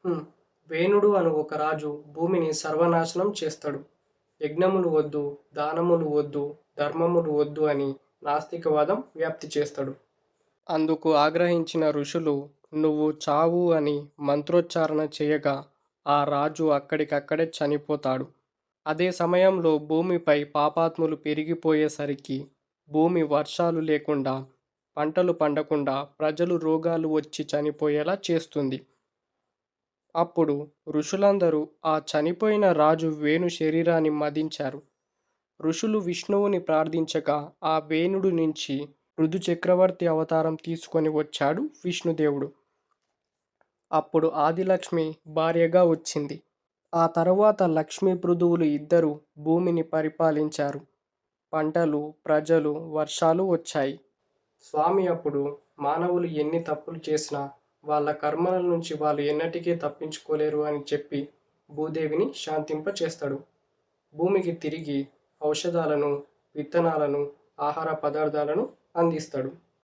హ్మ్. వేణుడు అను ఒక రాజు భూమిని సర్వనాశనం చేస్తాడు. యజ్ఞములు వద్దు, దానములు వద్దు, ధర్మములు వద్దు అని నాస్తికవాదం వ్యాప్తి చేస్తాడు. అందుకు ఆగ్రహించిన ఋషులు నువ్వు చావు అని మంత్రోచ్చారణ చేయగా ఆ రాజు అక్కడికక్కడే చనిపోతాడు. అదే సమయంలో భూమిపై పాపాత్ములు పెరిగిపోయేసరికి భూమి వర్షాలు లేకుండా, పంటలు పండకుండా ప్రజలు రోగాలు వచ్చి చనిపోయేలా చేస్తుంది. అప్పుడు ఋషులందరూ ఆ చనిపోయిన రాజు వేణు శరీరాన్ని మదించారు. ఋషులు విష్ణువుని ప్రార్థించగా ఆ వేణుడు నుంచి పృథు చక్రవర్తి అవతారం తీసుకొని వచ్చాడు విష్ణుదేవుడు. అప్పుడు ఆదిలక్ష్మి భార్యగా వచ్చింది. ఆ తరువాత లక్ష్మీ పృథువులు ఇద్దరు భూమిని పరిపాలించారు. పంటలు, ప్రజలు, వర్షాలు వచ్చాయి. స్వామి అప్పుడు మానవులు ఎన్ని తప్పులు చేసినా వాళ్ళ కర్మల నుంచి వాళ్ళు ఎన్నటికీ తప్పించుకోలేరు అని చెప్పి భూదేవిని శాంతింపచేస్తాడు. భూమికి తిరిగి ఔషధాలను, విత్తనాలను, ఆహార పదార్థాలను అందిస్తాడు.